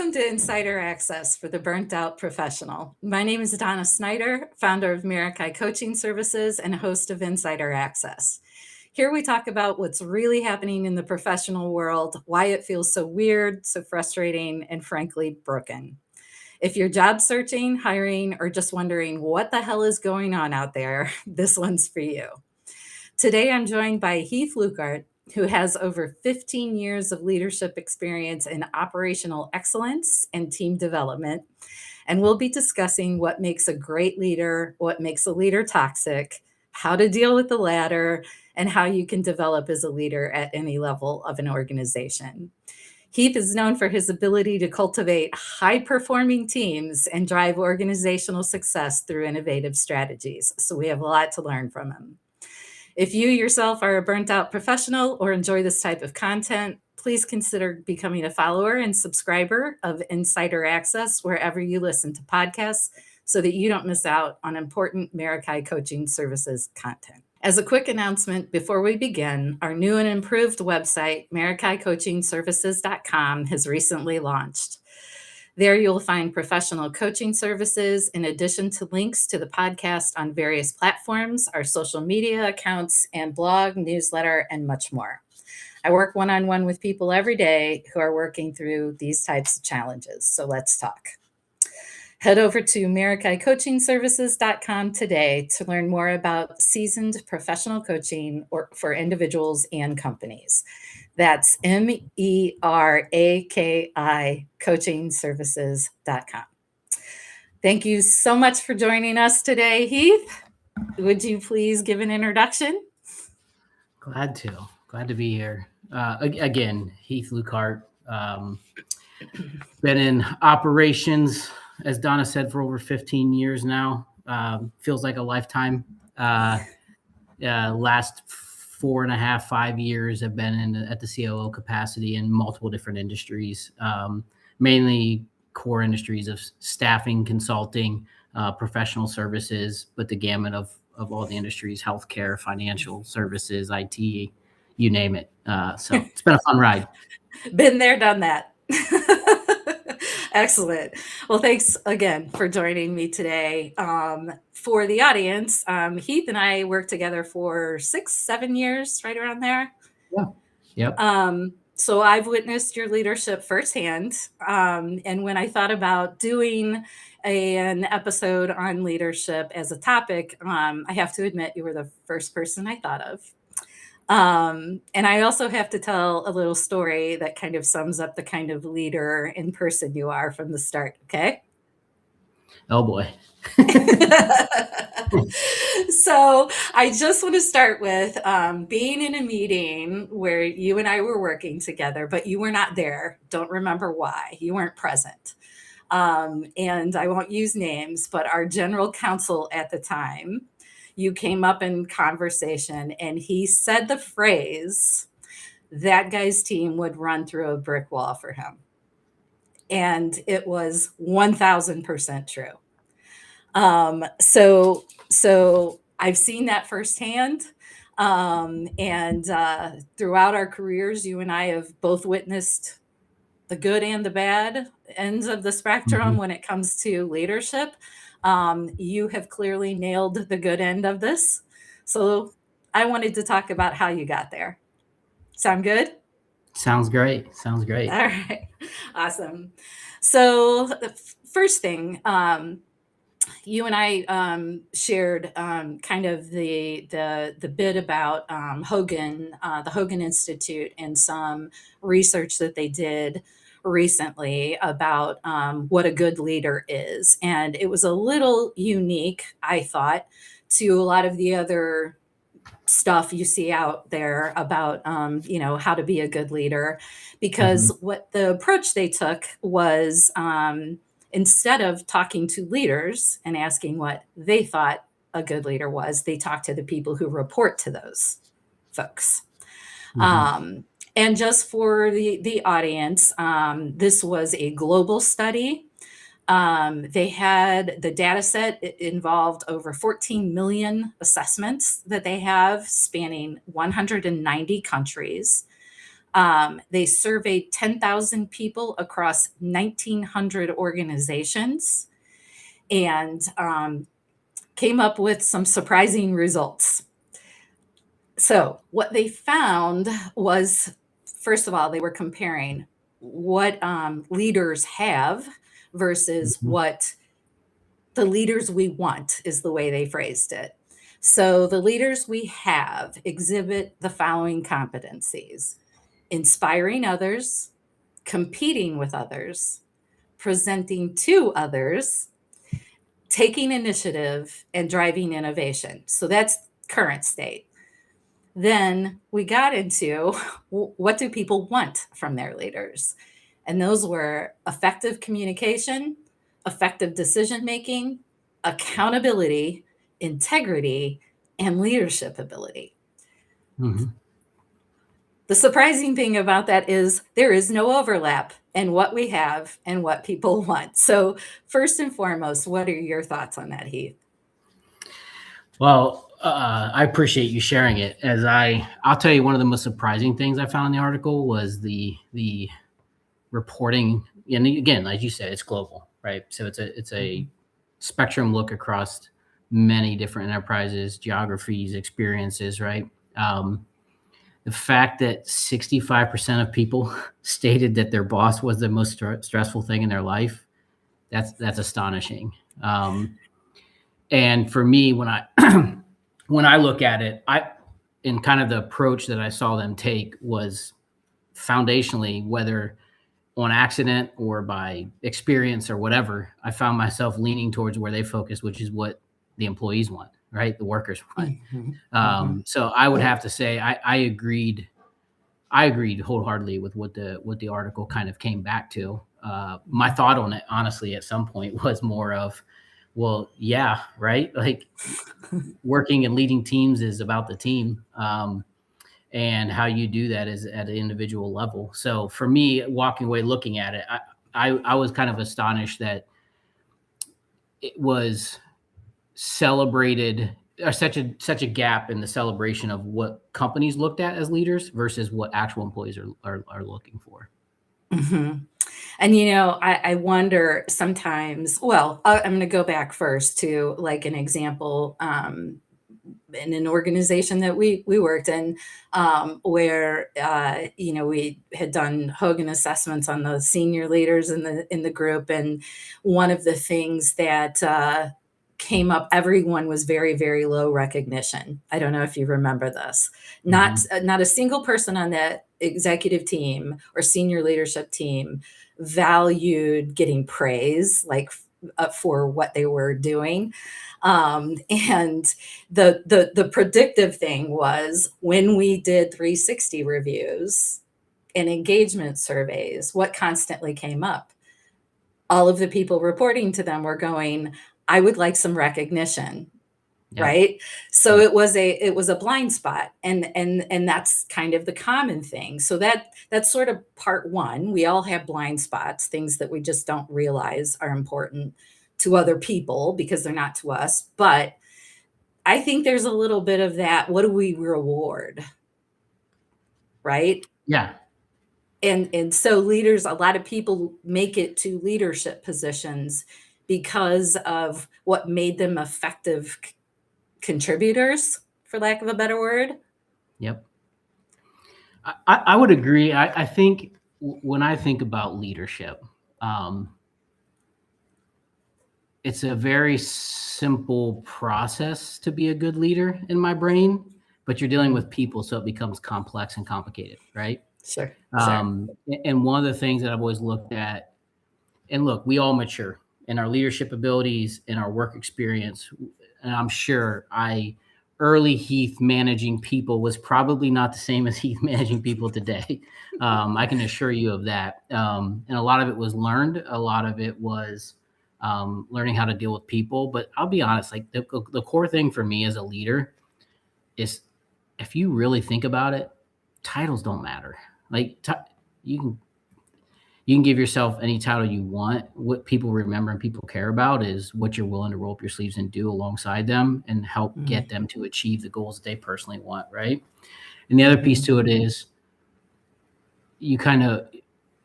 Welcome to Insider Access for the Burnt Out Professional. My name is Donna Snyder, founder of Mirakai Coaching Services and host of Insider Access. Here we talk about what's really happening in the professional world, why it feels so weird, so frustrating, and frankly, broken. If you're job searching, hiring, or just wondering what the hell is going on out there, this one's for you. Today, I'm joined by Heath Luikart, who has over 15 years of leadership experience in operational excellence and team development. And we'll be discussing what makes a great leader, what makes a leader toxic, how to deal with the latter, and how you can develop as a leader at any level of an organization. Heath is known for his ability to cultivate high-performing teams and drive organizational success through innovative strategies. So we have a lot to learn from him. If you yourself are a burnt out professional or enjoy this type of content, please consider becoming a follower and subscriber of Insider Access wherever you listen to podcasts so that you don't miss out on important Mirakai Coaching Services content. As a quick announcement before we begin, our new and improved website, MirikaiCoachingServices.com, has recently launched. There you'll find professional coaching services in addition to links to the podcast on various platforms, our social media accounts, and blog, newsletter, and much more. I work one-on-one with people every day who are working through these types of challenges. So let's talk. Head over to MirikaiCoachingServices.com today to learn more about seasoned professional coaching for individuals and companies. That's MERAKI coachingservices.com. Thank you so much for joining us today, Heath. Would you please give an introduction? Glad to be here. Again, Heath Luikart. Been in operations, as Donna said, for over 15 years now. Feels like a lifetime. Last 4.5, 5 years have been at the COO capacity in multiple different industries, mainly core industries of staffing, consulting, professional services, but the gamut of all the industries, healthcare, financial services, IT, you name it. So it's been a fun ride. Been there, done that. Excellent. Well, thanks again for joining me today. For the audience, Heath and I worked together for 6-7 years, right around there. Yeah. Yep. So I've witnessed your leadership firsthand. And when I thought about doing an episode on leadership as a topic, I have to admit you were the first person I thought of. And I also have to tell a little story that kind of sums up the kind of leader and person you are from the start. Okay. Oh boy. So I just want to start with being in a meeting where you and I were working together, but you were not there. Don't remember why. You weren't present. And I won't use names, but our general counsel at the time, you came up in conversation and he said the phrase, that guy's team would run through a brick wall for him. And it was 1000% true. So I've seen that firsthand. And throughout our careers, you and I have both witnessed the good and the bad ends of the spectrum when it comes to leadership. You have clearly nailed the good end of this. So I wanted to talk about how you got there. Sound good? Sounds great. All right. Awesome. So the first thing, you and I shared kind of the bit about Hogan, the Hogan Institute, and some research that they did recently about what a good leader is. And it was a little unique, I thought, to a lot of the other stuff you see out there about, how to be a good leader, because what the approach they took was instead of talking to leaders and asking what they thought a good leader was, they talked to the people who report to those folks. And just for the audience, this was a global study. They had the data set involved over 14 million assessments that they have spanning 190 countries. They surveyed 10,000 people across 1,900 organizations and came up with some surprising results. So, what they found was, first of all, they were comparing what leaders have versus Mhm. what the leaders we want, is the way they phrased it. So, the leaders we have exhibit the following competencies: inspiring others, competing with others, presenting to others, taking initiative, and driving innovation. So that's current state. Then we got into what do people want from their leaders? And those were effective communication, effective decision making, accountability, integrity, and leadership ability. Mhm. The surprising thing about that is there is no overlap in what we have and what people want. So, first and foremost, what are your thoughts on that, Heath? Well, I appreciate you sharing it. I'll tell you, one of the most surprising things I found in the article was the reporting. And again, as you said, it's global, right? So it's a Mhm. spectrum look across many different enterprises, geographies, experiences, right? Um, the fact that 65% of people stated that their boss was the most stressful thing in their life, that's astonishing. And for me, when I when I look at it, I in kind of the approach that I saw them take was foundationally, whether on accident or by experience or whatever, I found myself leaning towards where they focus, which is what the employees want, right? The workers want. Mhm. Mhm. So I would have to say I agreed. I agreed wholeheartedly with what the article kind of came back to. My thought on it, honestly, at some point was more of, well, yeah, right. Like working and leading teams is about the team. And how you do that is at an individual level. So for me, walking away looking at it, I was kind of astonished that it was celebrated, or such a gap in the celebration of what companies looked at as leaders versus what actual employees are looking for. Mhm. And I wonder sometimes. Well, I'm going to go back first to like an example in an organization that we worked in, where we had done Hogan assessments on the senior leaders in the group, and one of the things that came up, everyone was very, very low recognition. I don't know if you remember this. Not Hmm. not a single person on that executive team or senior leadership team valued getting praise, like for what they were doing. And the predictive thing was when we did 360 reviews and engagement surveys, what constantly came up? All of the people reporting to them were going, I would like some recognition, Yep. right? So Yep. it was a blind spot, and that's kind of the common thing. So that's sort of part one. We all have blind spots, things that we just don't realize are important to other people because they're not to us. But I think there's a little bit of that. What do we reward, right? Yeah. And so leaders, a lot of people make it to leadership positions because of what made them effective contributors, for lack of a better word. Yep. I would agree. I think when I think about leadership, um, it's a very simple process to be a good leader in my brain, but you're dealing Mhm. with people, so it becomes complex and complicated, right? Sure, sure. And one of the things that I've always looked at, and look, we all mature in our leadership abilities, in our work experience, and I'm sure I early Heath managing people was probably not the same as Heath managing people today. I can assure you of that. And a lot of it was learned. A lot of it was learning how to deal with people. But I'll be honest, like the core thing for me as a leader is, if you really think about it, titles don't matter. Like you can you can give yourself any title you want. What people remember and people care about is what you're willing to roll up your sleeves and do alongside them and help get them Mhm, to achieve the goals that they personally want, right? And the other piece mhm, to it is, you kind of,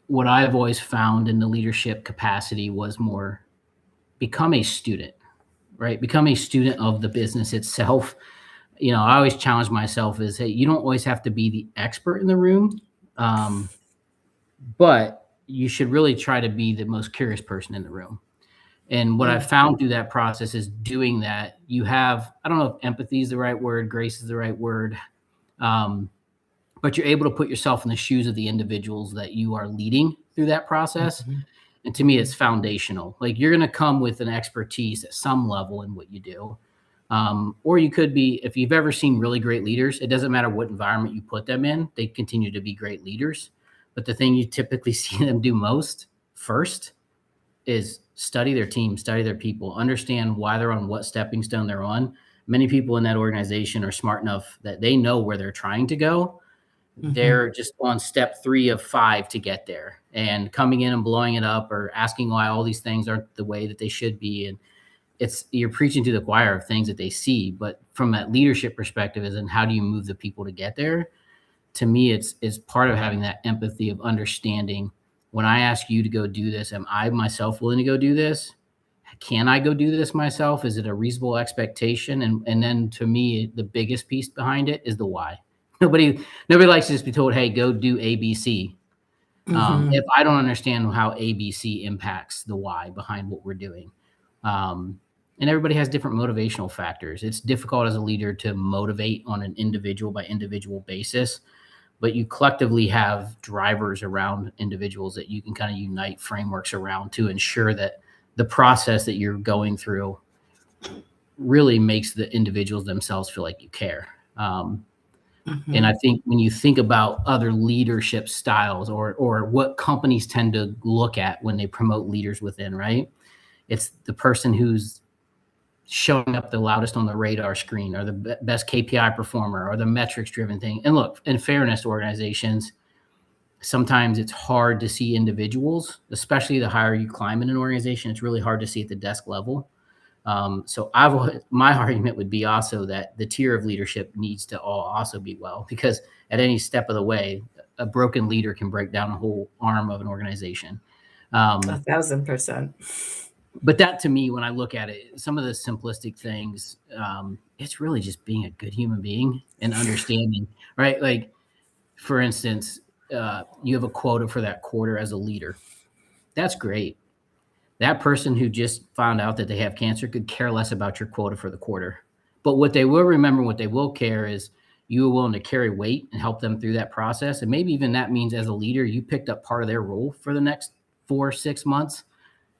what I've always found in the leadership capacity was more become a student, right? Become a student of the business itself. I always challenge myself is, hey, you don't always have to be the expert in the room, um, but you should really try to be the most curious person in the room. And what I Mm, found through that process is doing that. You have, I don't know if empathy is the right word, grace is the right word, um, but you're able to put yourself in the shoes of the individuals that you are leading through that process. mhm, And to me, it's mhm, foundational. Like you're going to come with an expertise at some level in what you do. Or you could be, if you've ever seen really great leaders, it doesn't matter what environment you put them in, they continue to be great leaders. But the thing you typically see them do most first is study their team, study their people, understand why they're on what stepping stone they're on. Many people in that organization are smart enough that they know where they're trying to go. mhm. They're just on step 3 of 5 to get there, and coming in and blowing it up or asking why all these things aren't the way that they should be. And you're preaching to the choir of things that they see, but from that leadership perspective is, and how do you move the people to get there? To me, it's part of having that empathy of understanding, when I ask you to go do this, am I myself willing to go do this? Can I go do this myself? Is it a reasonable expectation? And then to me, the biggest piece behind it is the why. Nobody likes to just be told, hey, go do ABC. If Mhm. I don't understand how ABC impacts the why behind what we're doing. And everybody has different motivational factors. It's difficult as a leader to motivate on an individual by individual basis, but you collectively have drivers around individuals that you can kind of unite frameworks around to ensure that the process that you're going through really makes the individuals themselves feel like you care. And I Mhm. think when you think about other leadership styles, or what companies tend to look at when they promote leaders within, right? It's the person who's showing up the loudest on the radar screen, or the best KPI performer, or the metrics driven thing. And look, in fairness to organizations, sometimes it's hard to see individuals, especially the higher you climb in an organization. It's really hard to see at the desk level. So my argument would be also that the tier of leadership needs to all also be well, because at any step of the way, a broken leader can break down a whole arm of an organization. Um, 1,000%. but that, to me, when I look at it, some of the simplistic things, it's really just being a good human being and understanding, right? Like, for instance, you have a quota for that quarter as a leader. That's great. That person who just found out that they have cancer could care less about your quota for the quarter. But what they will remember, what they will care is you were willing to carry weight and help them through that process. And maybe even that means, as a leader, you picked up part of their role for the next 4 or 6 months.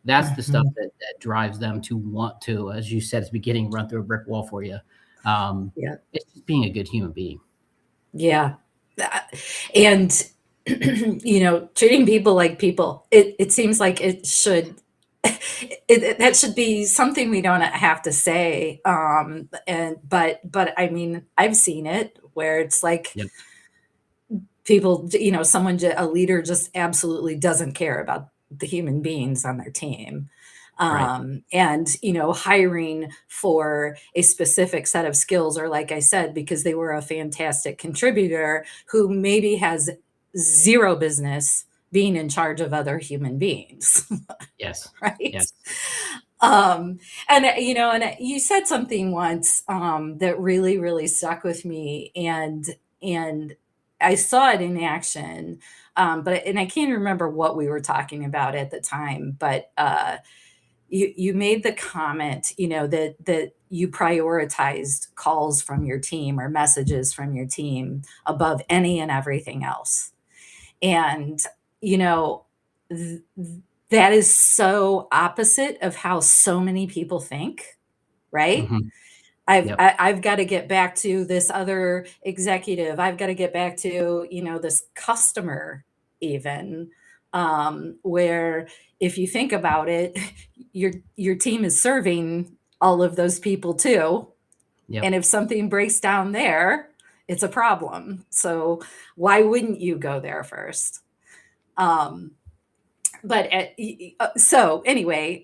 That's the stuff Mhm. that drives them to want to, as you said at the beginning, run through a brick wall for you. Um, Yeah. it's just being a good human being. Yeah. That and, treating people like people, it seems like it should that should be something we don't have to say, but I mean, I've seen it where it's like Yep. people, a leader just absolutely doesn't care about the human beings on their team. Right. And, hiring for a specific set of skills, or like I said, because they were a fantastic contributor who maybe has zero business being in charge of other human beings, Yes. right? Yes. And you said something once that really, really stuck with me, and I saw it in action, and I can't remember what we were talking about at the time, but you made the comment, that you prioritized calls from your team or messages from your team above any and everything else. And, you know, th that is so opposite of how so many people think, right? Hmm. Yep. I've gotta get back to this other executive. I've gotta get back to, this customer even, where if you think about it, your team is serving all of those people too, and Yep. if something breaks down there, it's a problem. So why wouldn't you go there first? Um, so anyway,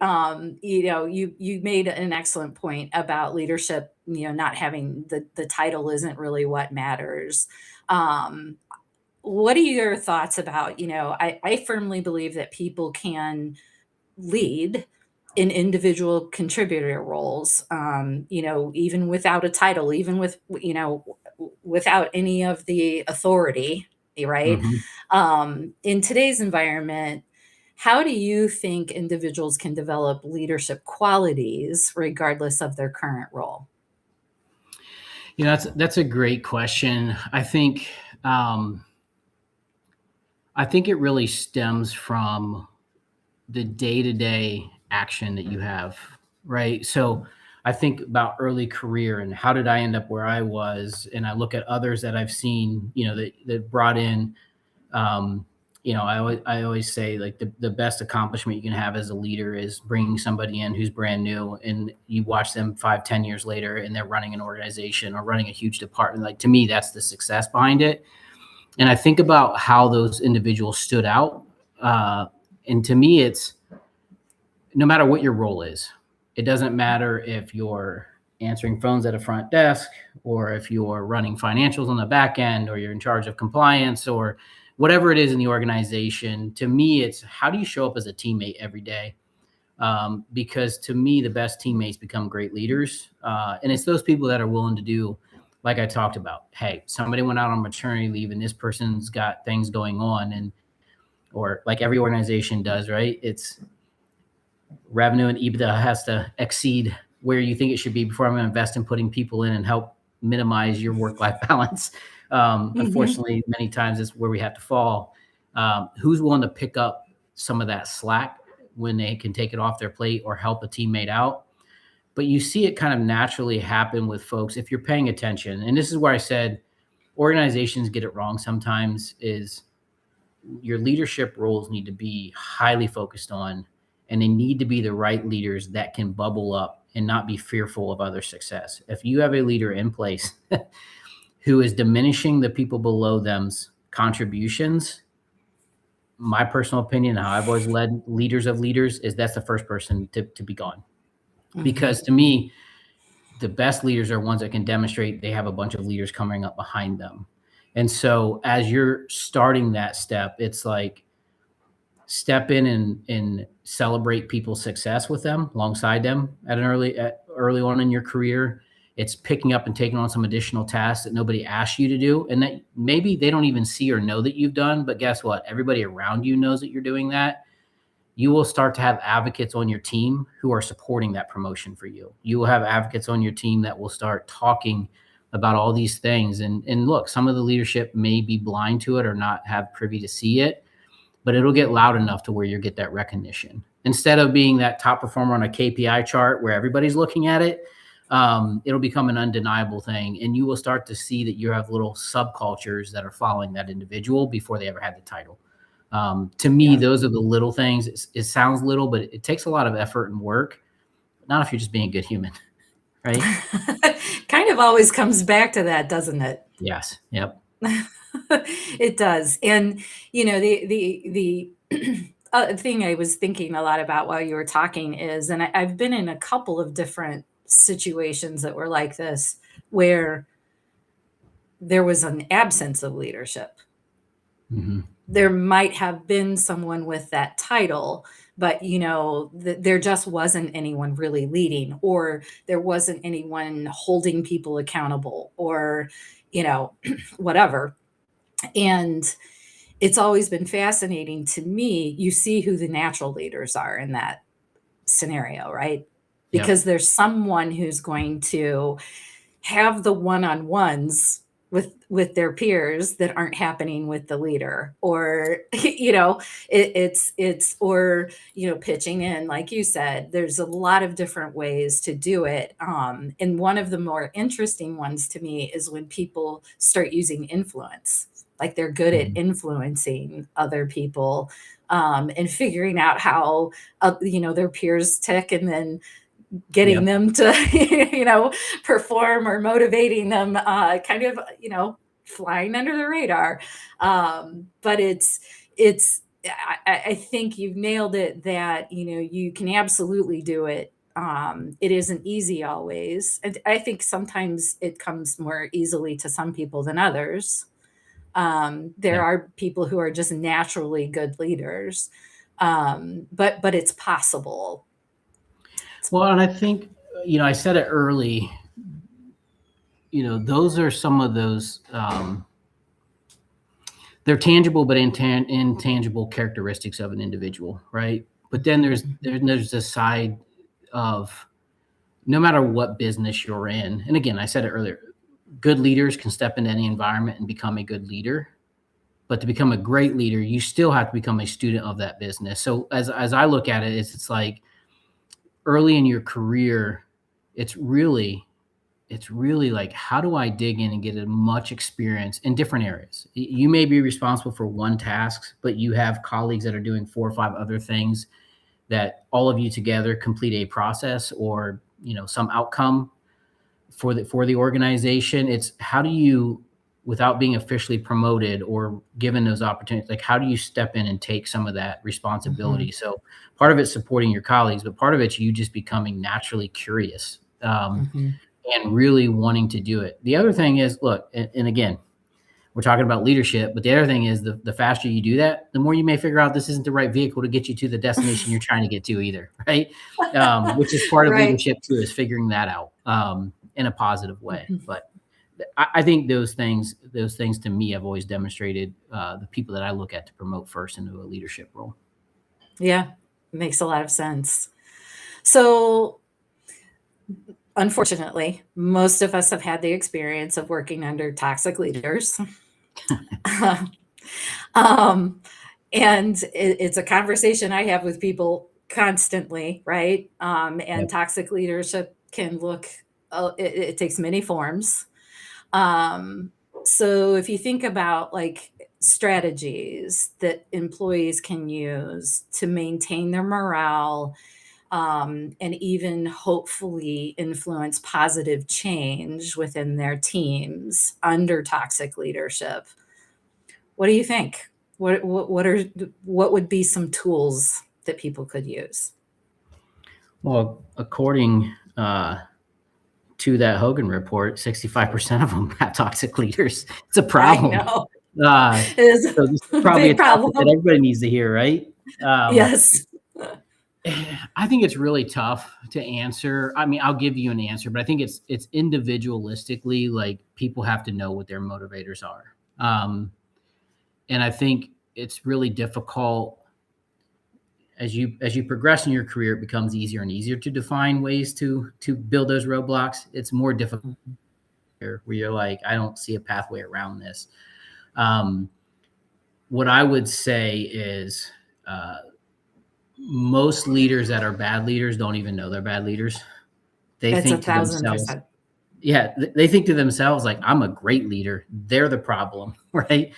you made an excellent point about leadership, not having the title isn't really what matters. Um, what are your thoughts about, I firmly believe that people can lead in individual contributor roles, even without a title, even without any of the authority, right? Mhm. In today's environment, how do you think individuals can develop leadership qualities regardless of their current role? That's a great question. Um, I think it really stems from the day-to-day action that you have, right? So I think about early career and how did I end up where I was, and I look at others that I've seen, that brought in. Um, I always say like the best accomplishment you can have as a leader is bringing somebody in who's brand new, and you watch them 5, 10 years later, and they're running an organization or running a huge department. Like to me, that's the success behind it. And I think about how those individuals stood out. And to me, it's no matter what your role is, it doesn't matter if you're answering phones at a front desk or if you're running financials on the back end or you're in charge of compliance or whatever it is in the organization. To me, it's how do you show up as a teammate every day? Because to me, the best teammates become great leaders. And it's those people that are willing to do, like I talked about. Hey, somebody went out on maternity leave and this person's got things going on, and or like every organization does, right? It's revenue and EBITDA has to exceed where you think it should be before I'm going to invest in putting people in and help minimize your work-life balance. Mhm. Unfortunately, many times it's where we have to fall. Who's willing to pick up some of that slack when they can take it off their plate or help a teammate out? But you see it kind of naturally happen with folks if you're paying attention. And this is where I said organizations get it wrong sometimes is your leadership roles need to be highly focused on, and they need to be the right leaders that can bubble up and not be fearful of other success. If you have a leader in place who is diminishing the people below them's contributions, my personal opinion, how I've always led leaders of leaders, is that's the first person to be gone. Mhm. Because to me, the best leaders are ones that can demonstrate they have a bunch of leaders coming up behind them. And so as you're starting that step, it's like step in and celebrate people's success with them, alongside them early on in your career. It's picking up and taking on some additional tasks that nobody asked you to do, and that maybe they don't even see or know that you've done. But guess what? Everybody around you knows that you're doing that. You will start to have advocates on your team who are supporting that promotion for you. You will have advocates on your team that will start talking about all these things. And look, some of the leadership may be blind to it or not have privy to see it, but it'll get loud enough to where you get that recognition. Instead of being that top performer on a KPI chart where everybody's looking at it, it'll become an undeniable thing. And you will start to see that you have little subcultures that are following that individual before they ever had the title. To me, Yeah. those are the little things. It sounds little, but it takes a lot of effort and work, not if you're just being a good human, right? Kind of always comes back to that, doesn't it? Yes. Yep. It does. And the thing I was thinking a lot about while you were talking is, and I've been in a couple of different situations that were like this, where there was an absence of leadership. Hmm. There might have been someone with that title, but there just wasn't anyone really leading, or there wasn't anyone holding people accountable, or you know whatever. And it's always been fascinating to me. You see who the natural leaders are in that scenario, right? Yep. Because there's someone who's going to have the one-on-ones with their peers that aren't happening with the leader, or it's or pitching in, like you said. There's a lot of different ways to do it, and one of the more interesting ones to me is when people start using influence, like they're good at Hmm. influencing other people, and figuring out how their peers tick, and then getting Yep. them to perform, or motivating them, kind of flying under the radar. But it's I think you've nailed it, that you can absolutely do it. It isn't easy always, and I think sometimes it comes more easily to some people than others. There Yeah. are people who are just naturally good leaders, but it's possible. Well, and I think, I said it early, those are some of those, they're tangible but intangible characteristics of an individual, right? But then there's this side of, no matter what business you're in, and again, I said it earlier, good leaders can step into any environment and become a good leader. But to become a great leader, you still have to become a student of that business. So as I look at it, it's like early in your career, it's really like, how do I dig in and get as much experience in different areas? You may be responsible for one task, but you have colleagues that are doing 4 or 5 other things, that all of you together complete a process or, some outcome for the organization. It's how do you, without being officially promoted or given those opportunities, like how do you step in and take some of that responsibility? Mhm. So part of it's supporting your colleagues, but part of it's you just becoming naturally curious. Mhm. And really wanting to do it. The other thing is, look, and again, we're talking about leadership, but the other thing is the faster you do that, the more you may figure out this isn't the right vehicle to get you to the destination you're trying to get to either, right? Which is part of Right. leadership too, is figuring that out in a positive way. Mhm. But I think those things to me have always demonstrated the people that I look at to promote first into a leadership role. Yeah, makes a lot of sense. So, unfortunately, most of us have had the experience of working under toxic leaders. Um, and it's a conversation I have with people constantly, right? And Yep. toxic leadership can look, it takes many forms. Um, so if you think about like strategies that employees can use to maintain their morale, and even hopefully influence positive change within their teams under toxic leadership, what do you think? What would be some tools that people could use? Well, according to that Hogan report, 65% of them have toxic leaders. It's a I problem. know. Uh, It is so this is a probably a big topic that problem. everybody needs to hear, right? Um, Yes. I think it's really tough to answer. I mean, I'll give you an answer, but I think it's individualistically, like people have to know what their motivators are. And I think it's really difficult as you progress in your career. It becomes easier and easier to define ways to build those roadblocks. It's more difficult Mhm. where you're like, I don't see a pathway around this. Um, what I would say is uh, most leaders that are bad leaders don't even know they're bad leaders. They It's a think to thousand themselves, percent. yeah, they think to themselves like, I'm a great leader. They're the problem, right?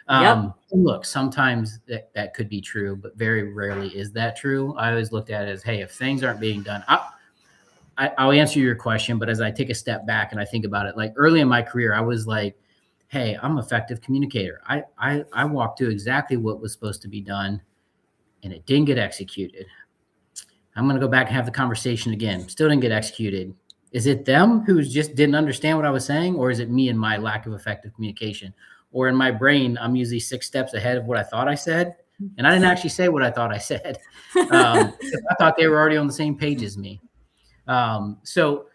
Yep. And look, sometimes that could be true, but very rarely is that true. I always looked at it as, hey, if things aren't being done, I'll answer your question, but as I take a step back and I think about it, like early in my career, I was like, "Hey, I'm an effective communicator. I walked through exactly what was supposed to be done, and it didn't get executed. I'm going to go back and have the conversation again. Still didn't get executed. Is it them who just didn't understand what I was saying, or is it me and my lack of effective communication? Or in my brain, I'm usually 6 steps ahead of what I thought I said, and I didn't actually say what I thought I said. Because I thought they were already on the same page as me. So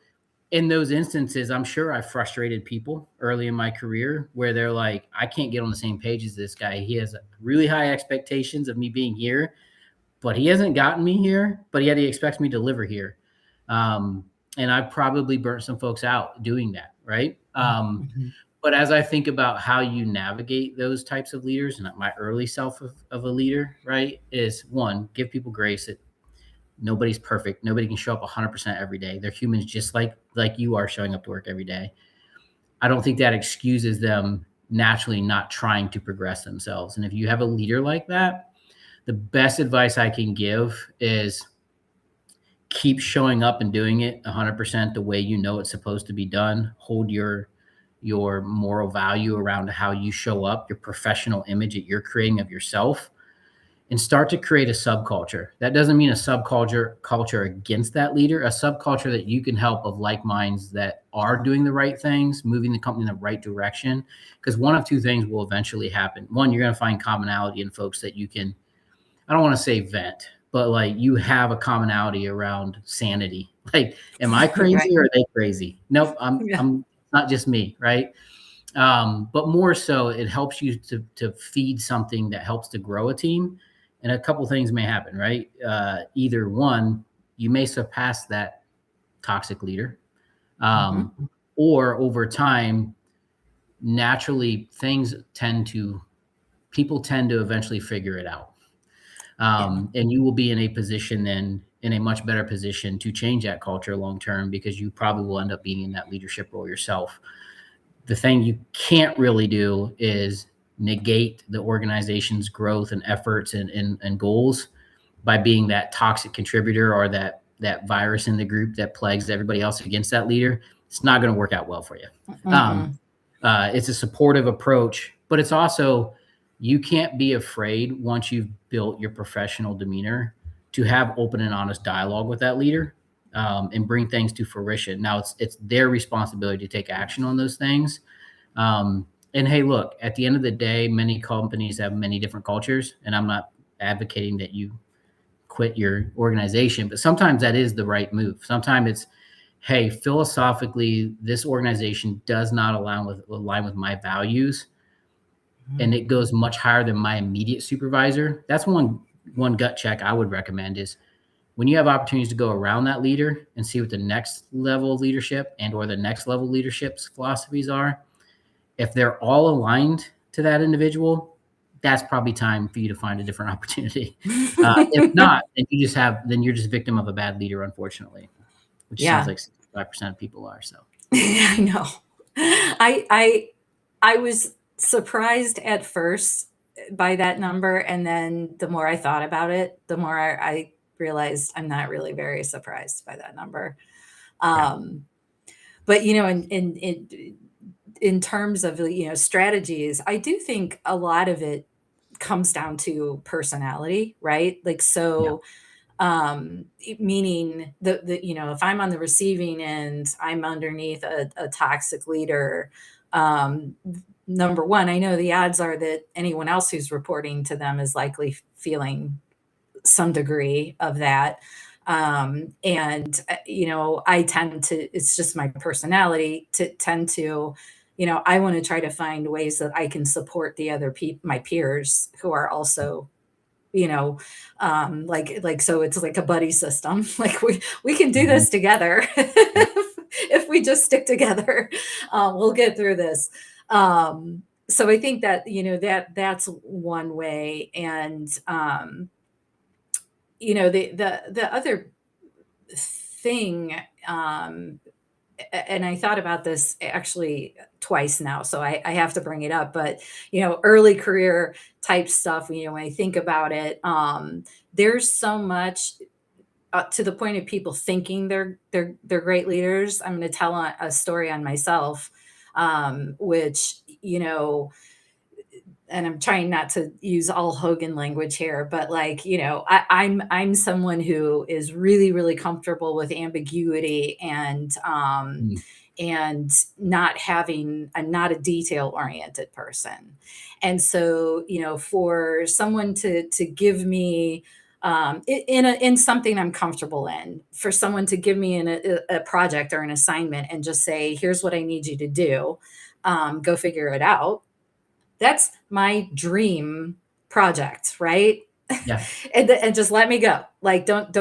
in those instances, I'm sure I frustrated people early in my career where they're like, I can't get on the same page as this guy. He has really high expectations of me being here, but he hasn't gotten me here, but yet he expects me to deliver here. Um, and I probably burnt some folks out doing that, right? Mhm. But as I think about how you navigate those types of leaders, and my early self of a leader, right, is one, give people grace. Nobody's perfect. Nobody can show up 100% every day. They're humans just like you are showing up to work every day. I don't think that excuses them naturally not trying to progress themselves. And if you have a leader like that, the best advice I can give is keep showing up and doing it 100% the way you know it's supposed to be done. Hold your moral value around how you show up, your professional image that you're creating of yourself, and start to create a subculture. That doesn't mean a subculture against that leader, a subculture that you can help of like minds that are doing the right things, moving the company in the right direction. Because one of two things will eventually happen. One, you're going to find commonality in folks that you can, I don't want to say vent, but like you have a commonality around sanity. Like, am I crazy Right. or are they crazy? Nope, Yeah. I'm not just me, right? But more so, it helps you to feed something that helps to grow a team. And a couple things may happen, right? Either one, you may surpass that toxic leader, Mhm. or over time, naturally, people tend to eventually figure it out. Yeah. And you will be in a position then, in a much better position to change that culture long term, because you probably will end up being in that leadership role yourself. The thing you can't really do is negate the organization's growth and efforts and goals by being that toxic contributor or that virus in the group that plagues everybody else against that leader. It's not going to work out well for you. Mm-mm. It's a supportive approach, but it's also, you can't be afraid once you've built your professional demeanor to have open and honest dialogue with that leader, and bring things to fruition. Now it's their responsibility to take action on those things. And hey, look, at the end of the day, many companies have many different cultures, and I'm not advocating that you quit your organization, but sometimes that is the right move. Sometimes it's, hey, philosophically, this organization does not align with my values, and it goes much higher than my immediate supervisor. That's one gut check I would recommend is, when you have opportunities to go around that leader and see what the next level of leadership and or the next level leadership's philosophies are, if they're all aligned to that individual, that's probably time for you to find a different opportunity. If not, then you're just victim of a bad leader, unfortunately, which sounds Yeah. like 65% of people are. So I know. I was surprised at first by that number, and then the more I thought about it, the more I realized I'm not really very surprised by that number. yeah, Um, but in terms of strategies, I do think a lot of it comes down to personality, right? Like yeah, so meaning if I'm on the receiving end, I'm underneath a toxic leader. um Number one, I know the odds are that anyone else who's reporting to them is likely feeling some degree of that. And I tend to, it's just my personality to tend to, I want to try to find ways that I can support the other people, my peers who are also, you know like so it's like a buddy system. Like we can do mhm, this together. yeah, If we just stick together, we'll get through this. So I think that that's one way. And the other thing, and I thought about this actually twice now, so I have to bring it up. But early career type stuff. When I think about it, there's so much to the point of people thinking they're great leaders. I'm going to tell a story on myself, which and I'm trying not to use all Hogan language here, but like, I'm someone who is really, really comfortable with ambiguity mm, and not having, I'm not a detail oriented person. And so, for someone to give me in something I'm comfortable in, for someone to give me a project or an assignment and just say, here's what I need you to do, go figure it out. That's my dream project, right? yeah, And just let me go. Like don't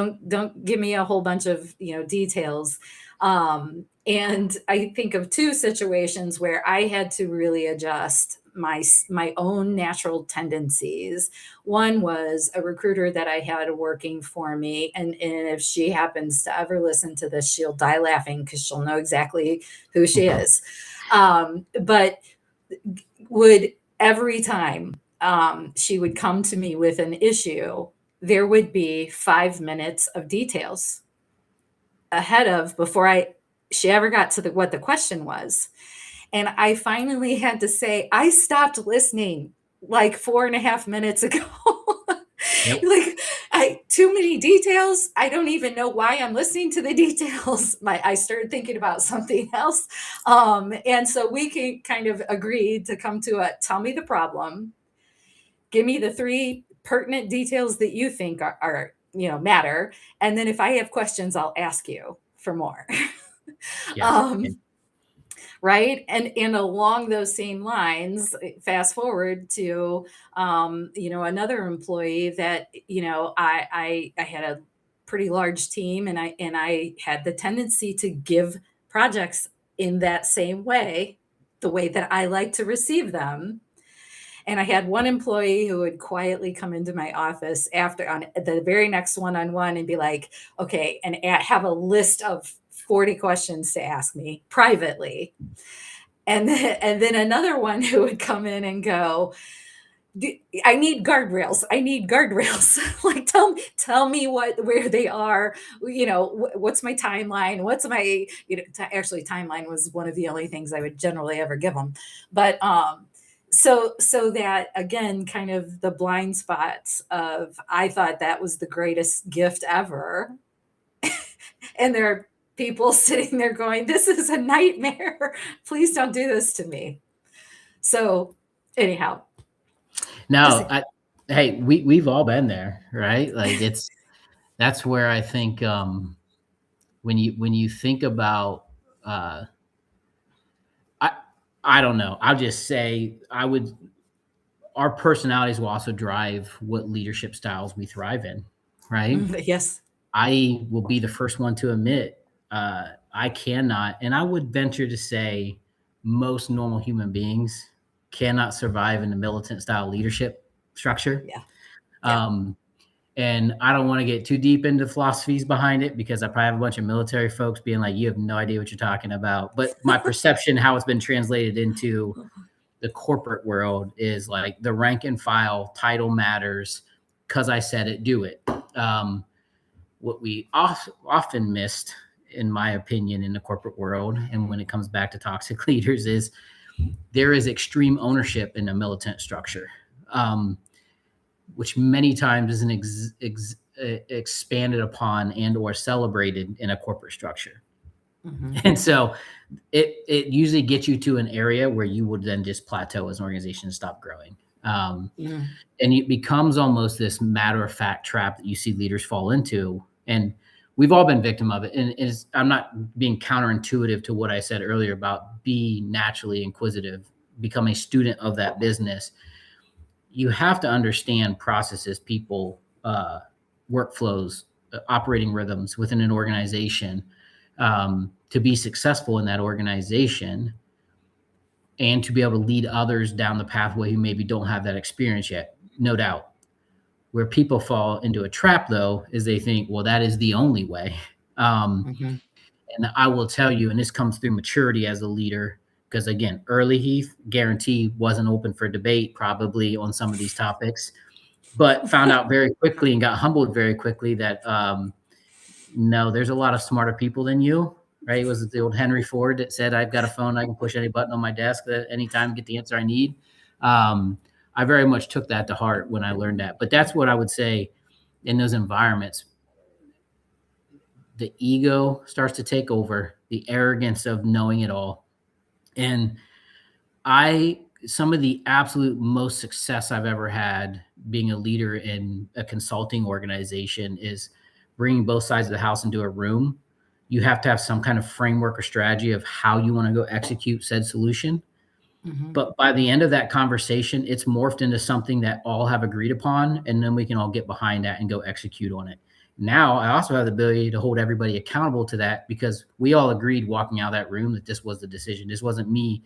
give me a whole bunch of, details. And I think of two situations where I had to really adjust my own natural tendencies. One was a recruiter that I had working for me, and if she happens to ever listen to this, she'll die laughing because she'll know exactly who she is. But would every time she would come to me with an issue, there would be 5 minutes of details ahead of before she ever got to what the question was. And I finally had to say, I stopped listening like 4.5 minutes ago. Yep. Too many details. I don't even know why I'm listening to the details. I started thinking about something else. And so we can kind of agree to come to tell me the problem, give me the three pertinent details that you think are matter. And then if I have questions, I'll ask you for more. Yes. um, right, and along those same lines, fast forward to another employee that I had a pretty large team, and I had the tendency to give projects in that same way, the way that I like to receive them. And I had one employee who would quietly come into my office after on the very next one-on-one and be like, okay, and have a list of 40 questions to ask me privately. And then another one who would come in and go, I need guardrails. I need guardrails. Like, tell me where they are. What's my timeline? What's my, actually timeline was one of the only things I would generally ever give them. But so that again, kind of the blind spots of, I thought that was the greatest gift ever. And there are people sitting there going, this is a nightmare. Please don't do this to me. So anyhow, just No, hey, we've all been there, right? Like that's where I think when you think about uh, I I don't know. I'll just say our personalities will also drive what leadership styles we thrive in, right? yes. I will be the first one to admit I cannot, and I would venture to say most normal human beings cannot survive in the militant style leadership structure. Yeah. Yeah. Um, and I don't want to get too deep into philosophies behind it because I probably have a bunch of military folks being like, you have no idea what you're talking about. But my perception, how it's been translated into the corporate world, is like the rank and file title matters because I said it, do it. What we often missed, in my opinion, in the corporate world, and when it comes back to toxic leaders, is there is extreme ownership in a militant structure, which many times isn't expanded upon and or celebrated in a corporate structure. Mm-hmm. And so it usually gets you to an area where you would then just plateau as an organization and stop growing. Mm. And it becomes almost this matter of fact trap that you see leaders fall into. And we've all been victim of it. And I'm not being counterintuitive to what I said earlier about be naturally inquisitive, become a student of that business. You have to understand processes, people, workflows, operating rhythms within an organization to be successful in that organization and to be able to lead others down the pathway who maybe don't have that experience yet, no doubt. Where people fall into a trap, though, is they think, well, that is the only way. Mm-hmm. And I will tell you, and this comes through maturity as a leader, because again, early Heath, guarantee wasn't open for debate probably on some of these topics, but found out very quickly and got humbled very quickly that no, there's a lot of smarter people than you, right? It was the old Henry Ford that said, I've got a phone, I can push any button on my desk at any time, get the answer I need. I very much took that to heart when I learned that. But that's what I would say in those environments. The ego starts to take over, the arrogance of knowing it all. And some of the absolute most success I've ever had being a leader in a consulting organization is bringing both sides of the house into a room. You have to have some kind of framework or strategy of how you want to go execute said solution. Mm-hmm. But by the end of that conversation, it's morphed into something that all have agreed upon, and then we can all get behind that and go execute on it. Now, I also have the ability to hold everybody accountable to that because we all agreed walking out of that room that this was the decision. This wasn't me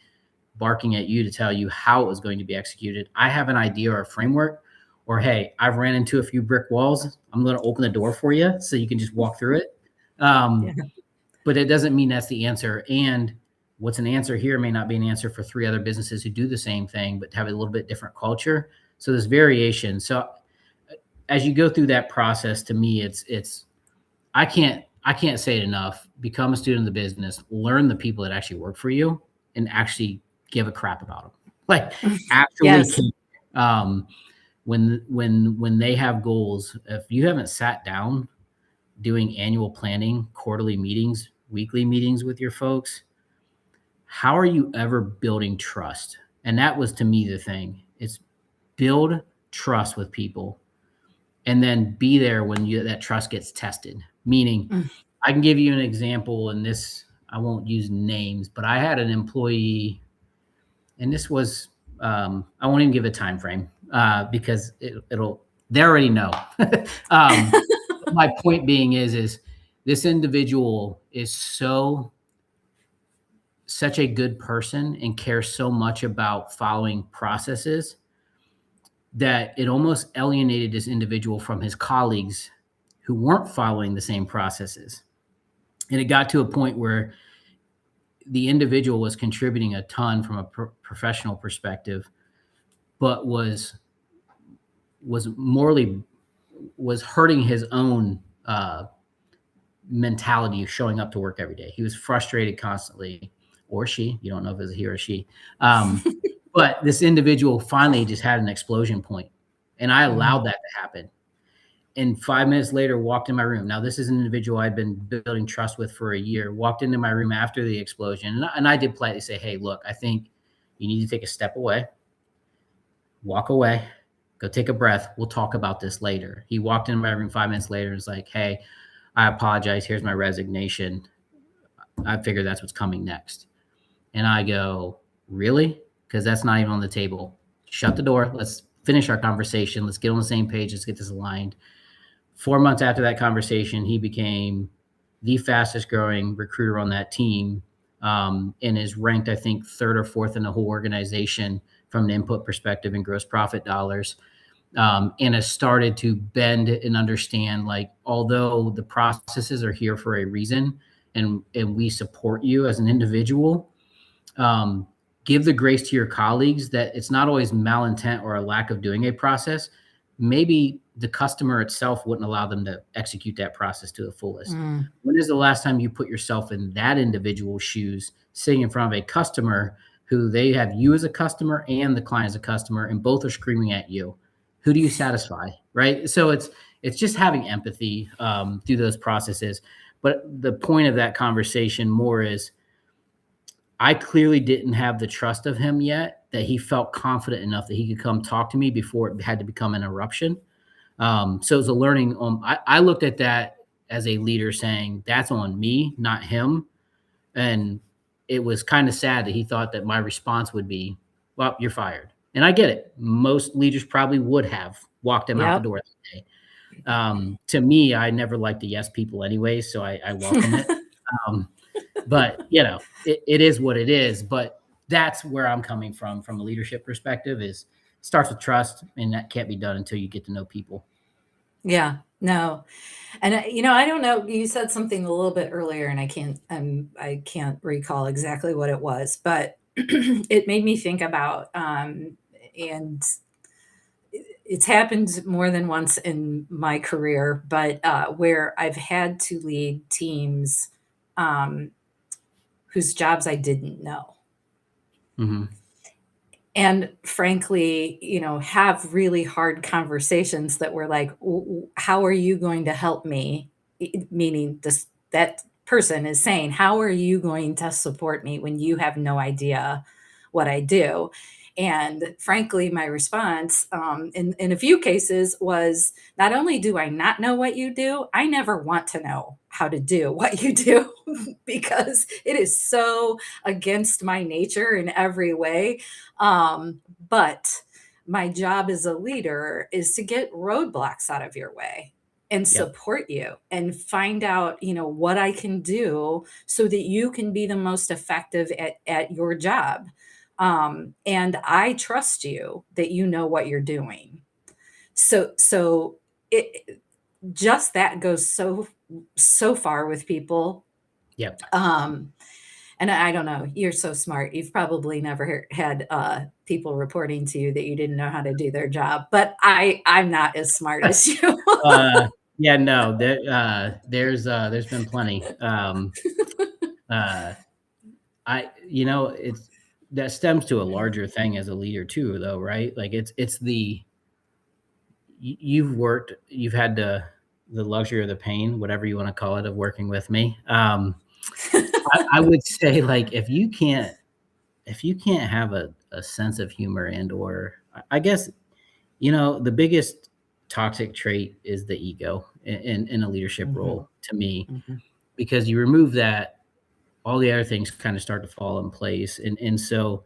barking at you to tell you how it was going to be executed. I have an idea or a framework, or hey, I've ran into a few brick walls. I'm going to open the door for you so you can just walk through it. Yeah. But it doesn't mean that's the answer. And what's an answer here may not be an answer for 3 other businesses who do the same thing, but have a little bit different culture. So there's variation. So as you go through that process, to me, it's I can't say it enough. Become a student of the business, learn the people that actually work for you, and actually give a crap about them. Like actually, Yes. when they have goals, if you haven't sat down doing annual planning, quarterly meetings, weekly meetings with your folks, how are you ever building trust? And that was to me the thing. It's build trust with people and then be there when that trust gets tested. Meaning, Mm. I can give you an example, and this I won't use names, but I had an employee, and this was I won't even give a time frame because it'll they already know. My point being is this individual is such a good person and cares so much about following processes that it almost alienated this individual from his colleagues who weren't following the same processes. And it got to a point where the individual was contributing a ton from a professional perspective, but was morally was hurting his own mentality of showing up to work every day. He was frustrated constantly, or she. You don't know if it's a he or she. But this individual finally just had an explosion point, and I allowed that to happen. And 5 minutes later, walked in my room. Now, this is an individual I'd been building trust with for a year. Walked into my room after the explosion, and I did politely say, "Hey, look, I think you need to take a step away, walk away, go take a breath. We'll talk about this later." He walked into my room 5 minutes later and was like, "Hey, I apologize. Here's my resignation. I figure that's what's coming next." And I go, "Really? Because that's not even on the table. Shut the door. Let's finish our conversation. Let's get on the same page. Let's get this aligned." 4 months after that conversation, he became the fastest growing recruiter on that team, and is ranked, I think, third or fourth in the whole organization from an input perspective and gross profit dollars. And has started to bend and understand, like, although the processes are here for a reason, and we support you as an individual, give the grace to your colleagues that it's not always malintent or a lack of doing a process. Maybe the customer itself wouldn't allow them to execute that process to the fullest. When is the last time you put yourself in that individual's shoes, sitting in front of a customer who they have you as a customer and the client as a customer, and both are screaming at you? Who do you satisfy, right? So it's just having empathy through those processes. But the point of that conversation more is I clearly didn't have the trust of him yet that he felt confident enough that he could come talk to me before it had to become an eruption. So it was a learning. I looked at that as a leader saying, that's on me, not him. And it was kind of sad that he thought that my response would be, well, you're fired. And I get it. Most leaders probably would have walked him out the Yep. door that day. To me, I never liked the yes people anyway, so I welcome it. But it is what it is. But that's where I'm coming from a leadership perspective. Is starts with trust, and that can't be done until you get to know people. Yeah, no. And I don't know, you said something a little bit earlier and I can't recall exactly what it was, but it made me think about and it's happened more than once in my career, but where I've had to lead teams um, whose jobs I didn't know. Mm-hmm. And frankly, have really hard conversations that were like, how are you going to help me? Meaning that person is saying, how are you going to support me when you have no idea what I do? And frankly, my response in a few cases was, not only do I not know what you do, I never want to know how to do what you do because it is so against my nature in every way. But my job as a leader is to get roadblocks out of your way and Yep. support you and find out, what I can do so that you can be the most effective at your job. And I trust you that you know what you're doing. So it just that goes so far with people. Yep. And I don't know, you're so smart. You've probably never had people reporting to you that you didn't know how to do their job, but I'm not as smart as you. Yeah, no, there's been plenty. Uh, it's that stems to a larger thing as a leader too, though, right? Like it's the you've had the luxury or the pain, whatever you want to call it, of working with me. I would say, like, if you can't have a sense of humor and or I guess, the biggest toxic trait is the ego in a leadership Mhm, role to me, mhm, because you remove that, all the other things kind of start to fall in place. And so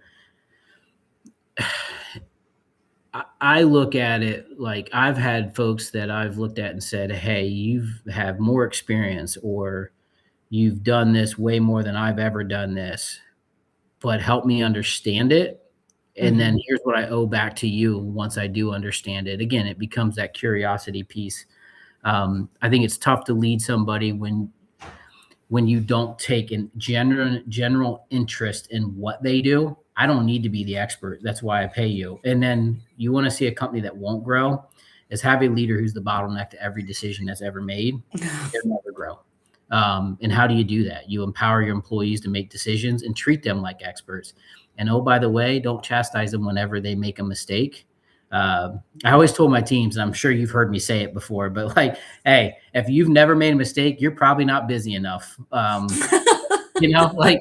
I look at it like I've had folks that I've looked at and said, hey, you've have more experience, or you've done this way more than I've ever done this, but help me understand it. And then mhm. here's what I owe back to you once I do understand it. Again, it becomes that curiosity piece. I think it's tough to lead somebody when you don't take a general interest in what they do. I don't need to be the expert. That's why I pay you. And then you want to see a company that won't grow is have a leader who's the bottleneck to every decision that's ever made. They'll never grow. And how do you do that? You empower your employees to make decisions and treat them like experts. And oh, by the way, don't chastise them whenever they make a mistake. I always told my teams, and I'm sure you've heard me say it before, but like, hey, if you've never made a mistake, you're probably not busy enough. Like,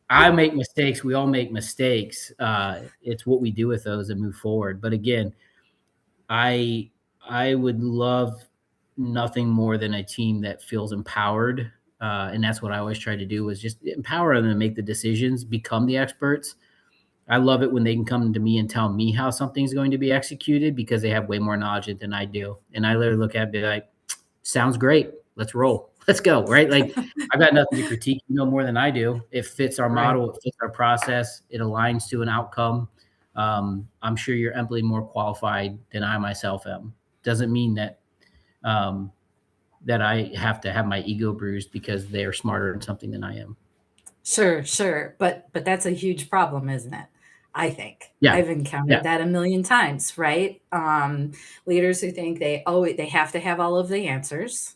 I make mistakes. We all make mistakes. It's what we do with those and move forward. But again, I I would love nothing more than a team that feels empowered, and that's what I always try to do is just empower them to make the decisions, become the experts. I love it when they can come to me and tell me how something's going to be executed because they have way more knowledge than I do, and I literally look at it and be like, "Sounds great. Let's roll. Let's go." Right? Like, I've got nothing to critique. You know more than I do. It fits our Right. model. It fits our process. It aligns to an outcome. I'm sure you're amply more qualified than I myself am. Doesn't mean um, that I have to have my ego bruised because they are smarter in something than I am. Sure, sure, but that's a huge problem, isn't it? I think. Yeah. I've encountered Yeah. that a million times, right? Leaders who think they have to have all of the answers.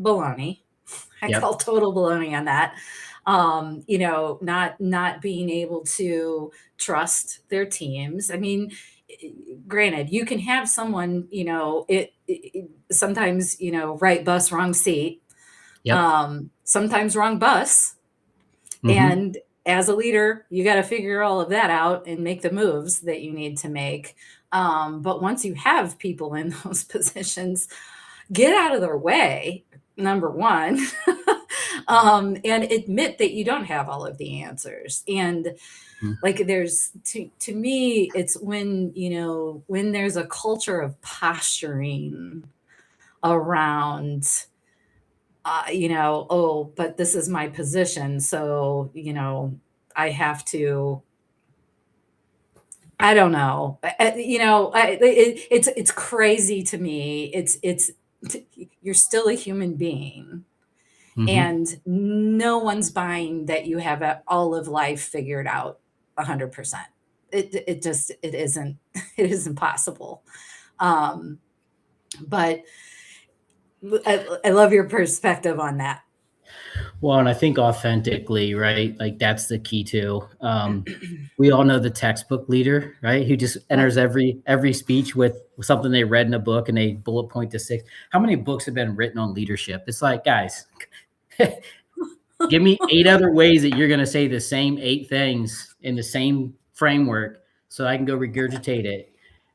Baloney. I call Yep. total baloney on that. Not being able to trust their teams. I mean, granted, you can have someone, sometimes, right bus, wrong seat, Yep. sometimes wrong bus, Hmm. and as a leader, you got to figure all of that out and make the moves that you need to make. But once you have people in those positions, get out of their way, number one, and admit that you don't have all of the answers. And like to me, it's when there's a culture of posturing around oh, but this is my position. So, I have to, I don't know. It's crazy to me. You're still a human being, Hmm. and no one's buying that you have all of life figured out 100%. It isn't, it isn't possible. Um, but I love your perspective on that. Well, and I think authentically, right? Like, that's the key too. We all know the textbook leader, right? Who just Yep. enters every speech with something they read in a book and they bullet point to six. How many books have been written on leadership? It's like, guys, give me 8 other ways that you're gonna say the same 8 things in the same framework so I can go regurgitate it.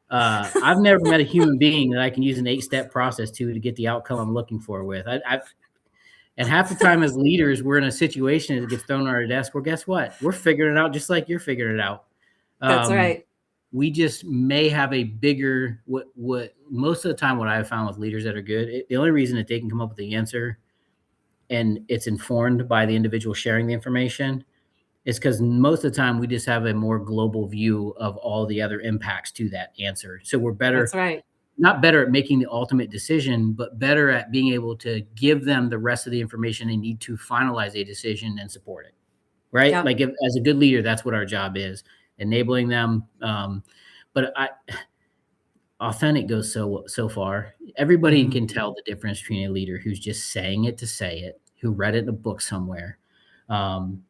I've never met a human being that I can use an 8-step process to get the outcome I'm looking for with. And half the time as leaders, we're in a situation that gets thrown on our desk. Well, guess what? We're figuring it out just like you're figuring it out. That's Um, right. we just may have a bigger what most of the time what I've found with leaders that are good, the only reason that they can come up with the answer and it's informed by the individual sharing the information is because most of the time we just have a more global view of all the other impacts to that answer. So we're That's better, right. not better at making the ultimate decision, but better at being able to give them the rest of the information they need to finalize a decision and support it. Right? Yep. Like, if, as a good leader, that's what our job is, enabling them. But authentic goes so far. Everybody Mhm. can tell the difference between a leader who's just saying it to say it, who read it in a book somewhere, um,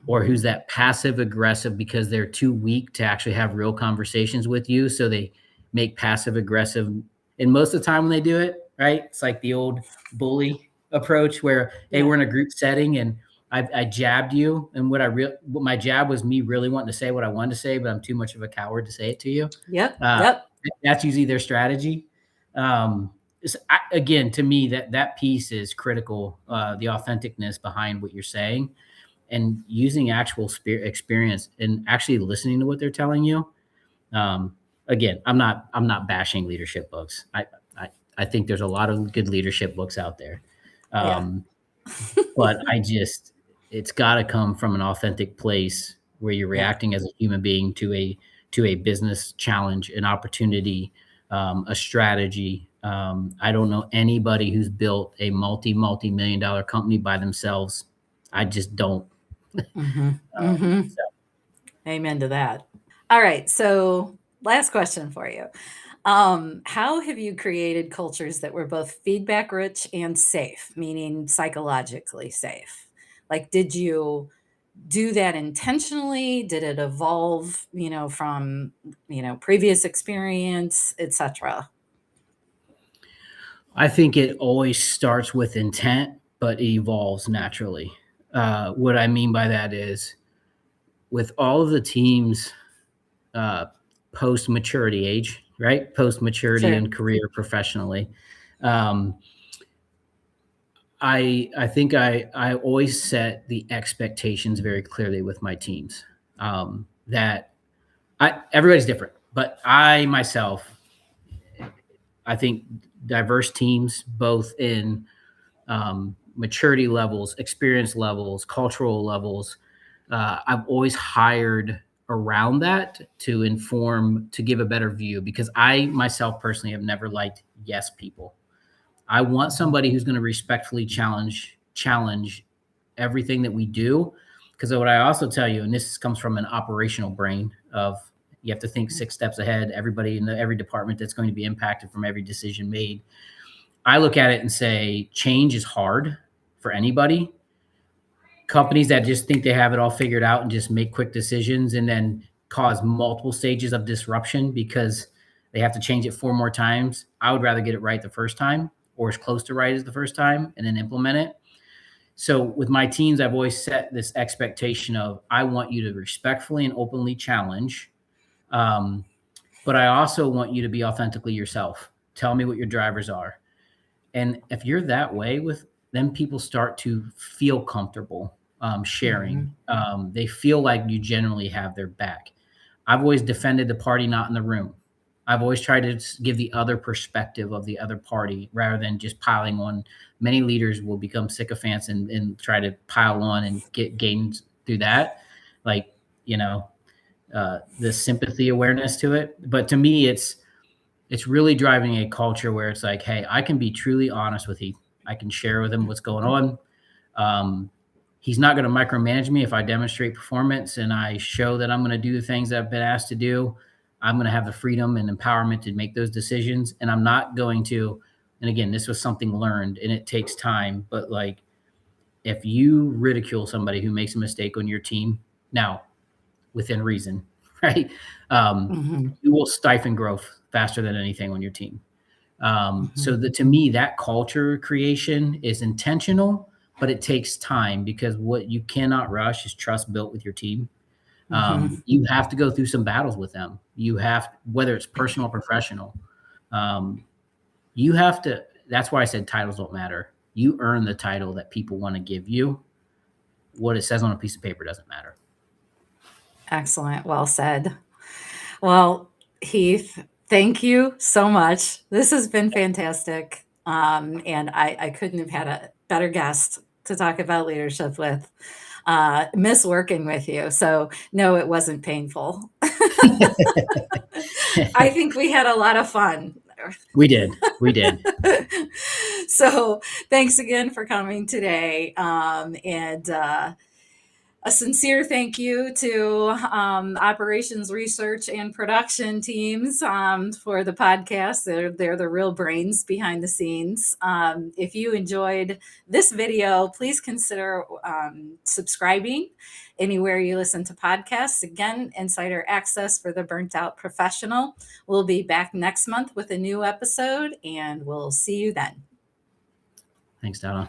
or who's Mhm. that passive aggressive because they're too weak to actually have real conversations with you. So they make passive aggressive. And most of the time when they do it, right, it's like the old bully approach where, hey, Yeah. we're in a group setting and I jabbed you, and what my jab was me really wanting to say what I wanted to say, but I'm too much of a coward to say it to you. Yep. Uh, Yep. that's usually their strategy. Again, to me, that piece is critical. The authenticness behind what you're saying, and using actual experience, and actually listening to what they're telling you. Um, Again, I'm not bashing leadership books. I think there's a lot of good leadership books out there. Yeah. Um, but it's got to come from an authentic place where you're Yeah. reacting as a human being to a business challenge, an opportunity, a strategy. I don't know anybody who's built a multi-million dollar company by themselves. I just don't. Mm-hmm. Mm-hmm. So Amen to that. All right. So, last question for you. How have you created cultures that were both feedback rich and safe, meaning psychologically safe? Like, did you do that intentionally? Did it evolve, from, previous experience, etc.? I think it always starts with intent, but it evolves naturally. What I mean by that is, with all of the teams uh, post maturity age, right? Post maturity Sure. and career professionally. Um, I think I always set the expectations very clearly with my teams. That everybody's different, but I myself, I think diverse teams, both in maturity levels, experience levels, cultural levels. I've always hired around that to inform, to give a better view, because I myself personally have never liked yes people. I want somebody who's going to respectfully challenge everything that we do. Because what I also tell you, and this comes from an operational brain of, you have to think 6 steps ahead. Everybody in every department that's going to be impacted from every decision made. I look at it and say, change is hard for anybody. Companies that just think they have it all figured out and just make quick decisions and then cause multiple stages of disruption because they have to change it 4 more times. I would rather get it right the first time, or as close to right as the first time, and then implement it. So with my teams, I've always set this expectation of, I want you to respectfully and openly challenge, um, but I also want you to be authentically yourself. Tell me what your drivers are. And if you're that way with them, people start to feel comfortable sharing. Mhm. They feel like you generally have their back. I've always defended the party not in the room. I've always tried to give the other perspective of the other party rather than just piling on. Many leaders will become sycophants and try to pile on and get gains through that. Like, you know, the sympathy awareness to it. But to me, it's really driving a culture where it's like, hey, I can be truly honest with Heath. I can share with him what's going on. Um, he's not going to micromanage me if I demonstrate performance and I show that I'm going to do the things that I've been asked to do. I'm going to have the freedom and empowerment to make those decisions. And I'm not going to, and again, this was something learned and it takes time, but like, if you ridicule somebody who makes a mistake on your team, now within reason, right? Mhm. You will stifle growth faster than anything on your team. So Mhm. to me, that culture creation is intentional, but it takes time because what you cannot rush is trust built with your team. Mhm. You have to go through some battles with them. You have, whether it's personal or professional, um, you have to. That's why I said titles don't matter. You earn the title that people want to give you. What it says on a piece of paper doesn't matter. Excellent. Well said. Well, Heath, thank you so much. This has been fantastic. And I couldn't have had a better guest to talk about leadership with. Miss working with you. So, no, it wasn't painful. I think we had a lot of fun. We did. We did. So, thanks again for coming today. And A sincere thank you to operations, research, and production teams for the podcast. They're the real brains behind the scenes. If you enjoyed this video, please consider subscribing anywhere you listen to podcasts. Again, Insider Access for the Burnt Out Professional. We'll be back next month with a new episode, and we'll see you then. Thanks, Donna.